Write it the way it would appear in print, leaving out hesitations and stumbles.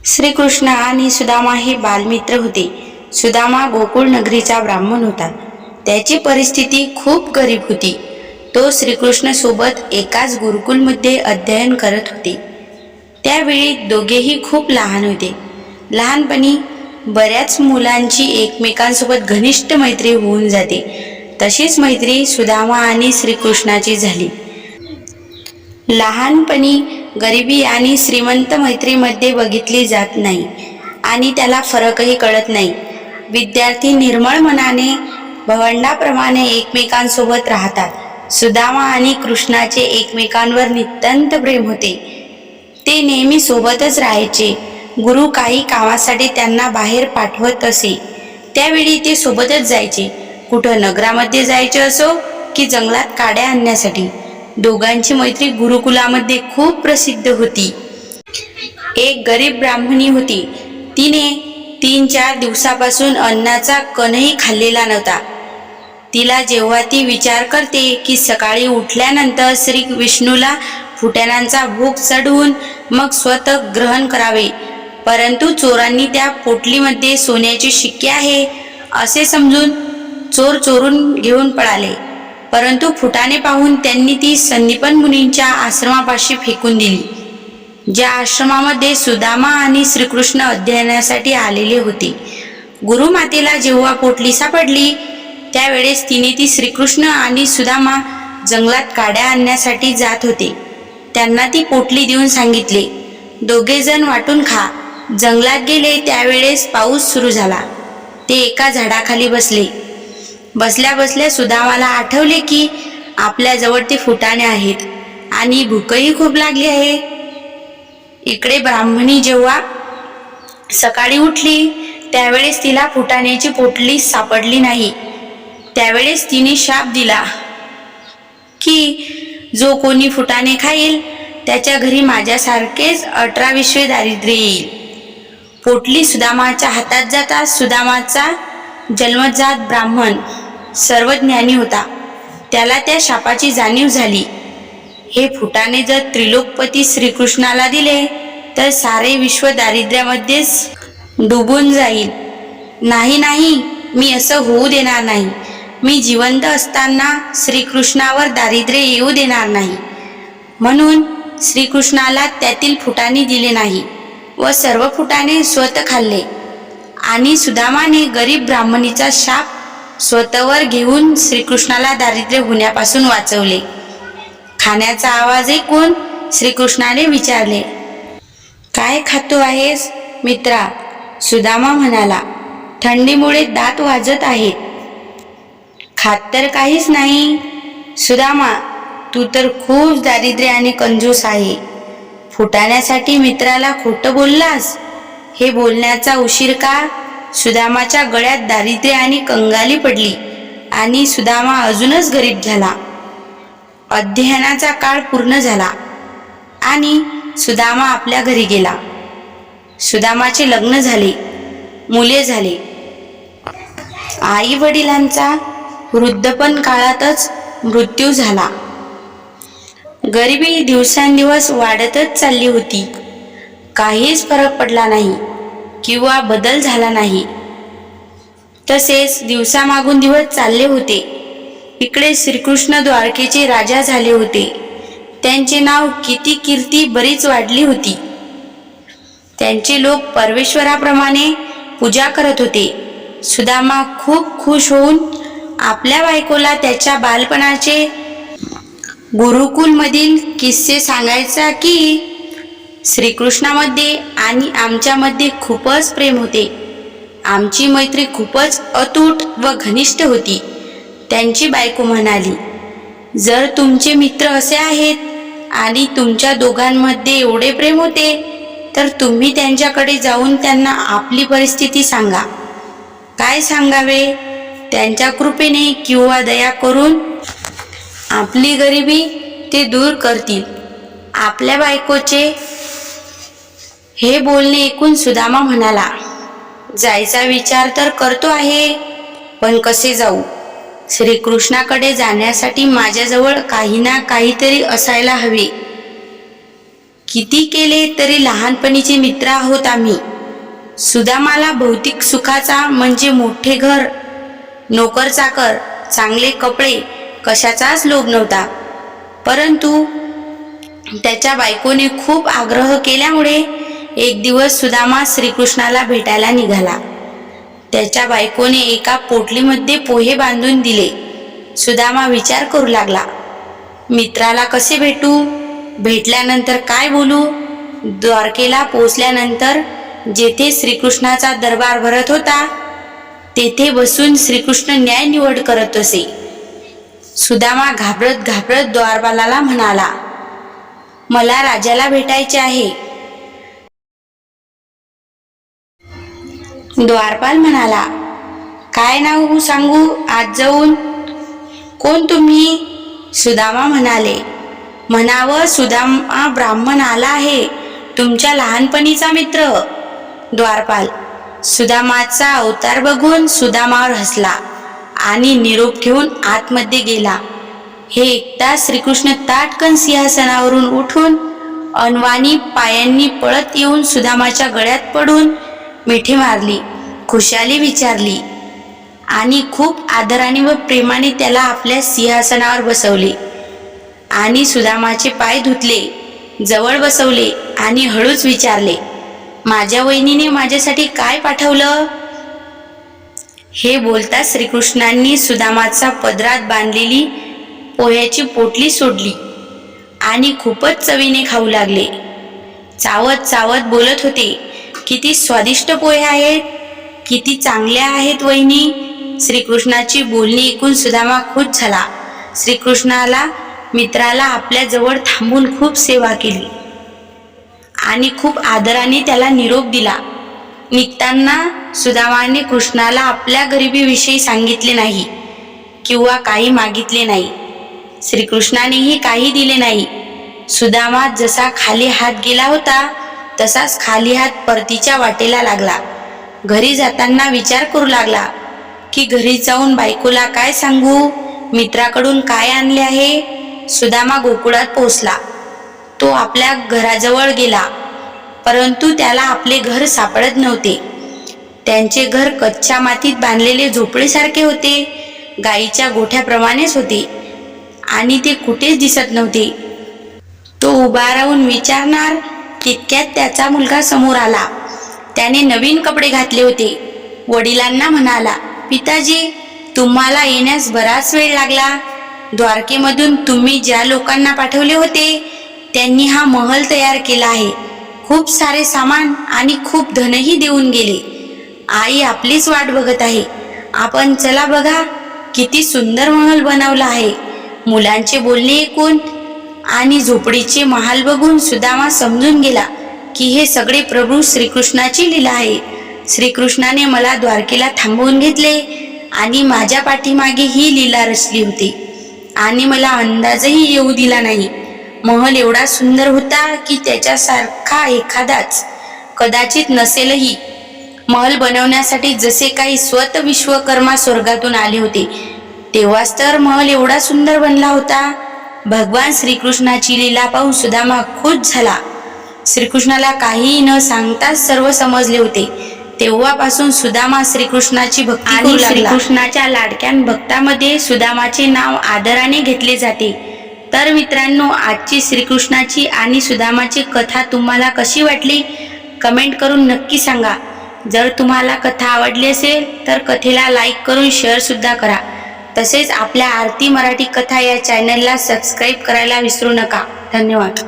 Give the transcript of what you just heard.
श्रीकृष्ण आणि सुदामा हे बालमित्र होते. सुदामा गोकुळ नगरीचा ब्राह्मण होता. त्याची परिस्थिती खूप गरीब होती. तो श्रीकृष्ण सोबत एकाच गुरुकुलमध्ये अध्ययन करत होते. त्यावेळी दोघेही खूप लहान होते. लहानपणी बऱ्याच मुलांची एकमेकांसोबत घनिष्ठ मैत्री होऊन जाते. तशीच मैत्री सुदामा आणि श्रीकृष्णाची झाली. लहानपणी गरिबी आणि श्रीमंत मैत्रीमध्ये बघितली जात नाही आणि त्याला फरकही कळत नाही. विद्यार्थी निर्मळ मनाने भावंडाप्रमाणे एकमेकांसोबत राहतात. सुदामा आणि कृष्णाचे एकमेकांवर नितांत प्रेम होते. ते नेहमी सोबतच राहायचे. गुरु काही कामासाठी त्यांना बाहेर पाठवत असे त्यावेळी ते सोबतच जायचे. कुठं नगरामध्ये जायचे असो की जंगलात काड्या आणण्यासाठी. दोघांची मैत्री गुरुकुलामध्ये खूप प्रसिद्ध होती. एक गरीब ब्राह्मणी होती. तिने 3-4 दिवसापासून अन्नाचा कणही खाल्लेला नव्हता. तिला जेव्हा ती विचार करते की सकाळी उठल्यानंतर श्री विष्णूला फुटाण्यांचा भोग चढवून मग स्वतः ग्रहण करावे, परंतु चोरांनी त्या पोटलीमध्ये सोन्याचे शिक्के आहे असे समजून चोर चोरून घेऊन पळाले. परंतु फुटाणे पाहून त्यांनी ती संदीपन मुनींच्या आश्रमापाशी फेकून दिली, ज्या आश्रमामध्ये सुदामा आणि श्रीकृष्ण अध्ययनासाठी आलेले होते. गुरुमातेला जेव्हा पोटली सापडली त्यावेळेस तिने ती श्रीकृष्ण आणि सुदामा जंगलात काड्या आणण्यासाठी जात होते त्यांना ती पोटली देऊन सांगितले, दोघे जण वाटून खा. जंगलात गेले त्यावेळेस पाऊस सुरू झाला. ते एका झाडाखाली बसले. बसल्या बसल्या सुदामाला आठवले की आपल्याजवळ ते फुटाणे आहेत आणि भूकही खूप लागली आहे. इकडे ब्राह्मणी जेव्हा सकाळी उठली त्यावेळेस तिला फुटाण्याची पोटली सापडली नाही. त्यावेळेस तिने शाप दिला की जो कोणी फुटाणे खाईल त्याच्या घरी माझ्यासारखेच 18 दारिद्र्य येईल. पोटली सुदामाच्या हातात जाताच सुदामाचा जन्मजात ब्राह्मण सर्वज्ञानी होता. त्याला त्या शापाची जाणीव झाली. हे फुटाणे जर त्रिलोकपती श्रीकृष्णाला दिले तर सारे विश्व दारिद्र्यामध्येच डुबून जाईल. नाही नाही, मी असं होऊ देणार नाही. मी जिवंत असताना श्रीकृष्णावर दारिद्र्य येऊ देणार नाही. म्हणून श्रीकृष्णाला त्यातील फुटाणे दिले नाही व सर्व फुटाणे स्वतः खाल्ले आणि सुदामाने गरीब ब्राह्मणीचा शाप स्वतःवर घेऊन श्रीकृष्णाला दारिद्र्य होण्यापासून वाचवले. खाण्याचा आवाज ऐकून श्रीकृष्णाने विचारले, काय खातो आहेस मित्रा? सुदामा म्हणाला, थंडीमुळे दात वाजत आहेत. खात तर काहीच नाही. सुदामा, तू तर खूप दारिद्र्य आणि कंजूस आहे. फुटाण्यासाठी मित्राला खोटं बोललास. हे बोलण्याचा उशीर का? सुदामाच्या गळ्यात दारिद्र्य आणि कंगाली पडली आणि सुदामा अजूनच गरीब झाला. अध्ययनाचा काळ पूर्ण झाला आणि सुदामा आपल्या घरी गेला. सुदामाचे लग्न झाले, मुले झाले. आई वडिलांचा वृद्धपण काळातच मृत्यू झाला. गरिबी दिवसेंदिवस वाढतच चालली होती. काहीच फरक पडला नाही किंवा बदल झाला नाही. तसेच दिवसामागून दिवस चालले होते. इकडे श्रीकृष्ण द्वारकेचे राजा झाले होते. त्यांचे नाव कीर्ती बरीच वाढली होती. त्यांचे लोक परमेश्वराप्रमाणे पूजा करत होते. सुदामा खूप खुश होऊन आपल्या बायकोला त्याच्या बालपणाचे गुरुकुलमधील किस्से सांगायचा की श्रीकृष्णामध्ये आणि आमच्यामध्ये खूपच प्रेम होते. आमची मैत्री खूपच अतूट व घनिष्ठ होती. त्यांची बायको म्हणाली, जर तुमचे मित्र असे आहेत आणि तुमच्या दोघांमध्ये एवढे प्रेम होते तर तुम्ही त्यांच्याकडे जाऊन त्यांना आपली परिस्थिती सांगा. काय सांगावे? त्यांच्या कृपेने किंवा दया करून आपली गरिबी ते दूर करतील. आपल्या बायकोचे हे बोलणे ऐकून सुदामा म्हणाला, जायचा विचार तर करतो आहे, पण कसे जाऊ? श्रीकृष्णाकडे जाण्यासाठी माझ्याजवळ काही ना काहीतरी असायला हवे. किती केले तरी लहानपणीचे मित्र आहोत आम्ही. सुदामाला भौतिक सुखाचा म्हणजे मोठे घर, नोकर चाकर, चांगले कपडे कशाचाच लोभ नव्हता. परंतु त्याच्या बायकोने खूप आग्रह केल्यामुळे एक दिवस सुदामा श्रीकृष्णाला भेटायला निघाला. त्याच्या बायकोने एका पोटलीमध्ये पोहे बांधून दिले. सुदामा विचार करू लागला, मित्राला कसे भेटू, भेटल्यानंतर काय बोलू. द्वारकेला पोचल्यानंतर जेथे श्रीकृष्णाचा दरबार भरत होता तेथे बसून श्रीकृष्ण न्याय निवड करत असे. सुदामा घाबरत घाबरत द्वारपालाला म्हणाला, मला राजाला भेटायचे आहे. द्वारपाल म्हणाला, काय नाव सांगू आज जाऊन. कोण तुम्ही. सुदामा म्हणाले, म्हणावं सुदामा ब्राह्मण आला आहे, तुमच्या लहानपणीचा मित्र. द्वारपाल सुदामाचा अवतार बघून सुदामावर हसला आणि निरोप घेऊन आतमध्ये गेला. हे ऐकता श्रीकृष्ण ताटकन सिंहासनावरून उठून अनवाणी पायांनी पळत येऊन सुदामाच्या गळ्यात पडून मिठी मारली, खुशाली विचारली आणि खूप आदराने व प्रेमाने त्याला आपल्या सिंहासनावर बसवले आणि सुदामाचे पाय धुतले, जवळ बसवले आणि हळूच विचारले, माझ्या वहिनीने माझ्यासाठी काय पाठवलं. हे बोलता श्रीकृष्णांनी सुदामाचा पदरात बांधलेली पोह्याची पोटली सोडली आणि खूपच चवीने खाऊ लागले. चावत चावत बोलत होते, किती स्वादिष्ट पोहे आहेत, किती चांगल्या आहेत वहिनी. श्रीकृष्णाची बोलणी ऐकून सुदामा खुश झाला. श्रीकृष्णाला मित्राला आपल्या जवळ थांबून खूप सेवा केली आणि खूप आदराने त्याला निरोप दिला. निघताना सुदामाने कृष्णाला आपल्या गरिबीविषयी सांगितले नाही किंवा काही मागितले नाही. श्रीकृष्णानेही काही दिले नाही. सुदामा जसा खाली हात गेला होता तसाच खाली हात परतीच्या वाटेला लागला. घरी जाताना विचार करू लागला की घरी जाऊन बायकोला काय सांगू, मित्राकडून काय आणले आहे. सुदामा गोकुळात पोहोचला. तो आपल्या घराजवळ गेला, परंतु त्याला आपले घर सापडत नव्हते. त्यांचे घर कच्च्या मातीत बांधलेले झोपडीसारखे होते, गाईच्या गोठ्याप्रमाणेच होते आणि ते कुठेच दिसत नव्हते. तो उभा राहून विचारणार तितक्यात त्याचा मुलगा समोर आला. त्याने नवीन कपडे घातले होते. वडिलांना म्हणाला, पिताजी तुम्हाला येण्यास बराच वेळ लागला. द्वारकेमधून तुम्ही ज्या लोकांना पाठवले होते त्यांनी हा महल तयार केला आहे. खूप सारे सामान आणि खूप धनही देऊन गेले. आई आपलीच वाट बघत आहे. आपण चला बघा, किती सुंदर महल बनवला आहे. मुलांचे बोलणे ऐकून आणि झोपडीचे महाल बघून सुदामा समजून गेला की हे सगळे प्रभू श्रीकृष्णाची लीला आहे. श्रीकृष्णाने मला द्वारकेला थांबवून घेतले आणि माझ्या पाठीमागे ही लीला रचली होती आणि मला अंदाजही येऊ दिला नाही. महल एवढा सुंदर होता की त्याच्यासारखा एखादाच कदाचित नसेलही. महल बनवण्यासाठी जसे काही स्वत विश्वकर्मा स्वर्गातून आले होते तेव्हाच तर महल एवढा सुंदर बनला होता. भगवान श्रीकृष्णाची लीला पाहून सुदामा खुश झाला. श्रीकृष्णाला काही न सांगताच सर्व समजले होते. तेव्हापासून सुदामा श्रीकृष्णाची भक्ती करू लागला. श्रीकृष्णाच्या लाडक्या भक्तामध्ये सुदामाचे नाव आदराने घेतले जाते. तर मित्रांनो, आजची श्रीकृष्णाची आणि सुदामाची कथा तुम्हाला कशी वाटली कमेंट करून नक्की सांगा. जर तुम्हाला कथा आवडली असेल तर कथेला लाईक करून शेअर सुद्धा करा. तसेच आपल्या आरती मराठी कथा या चॅनलला सबस्क्राईब करायला विसरू नका. धन्यवाद.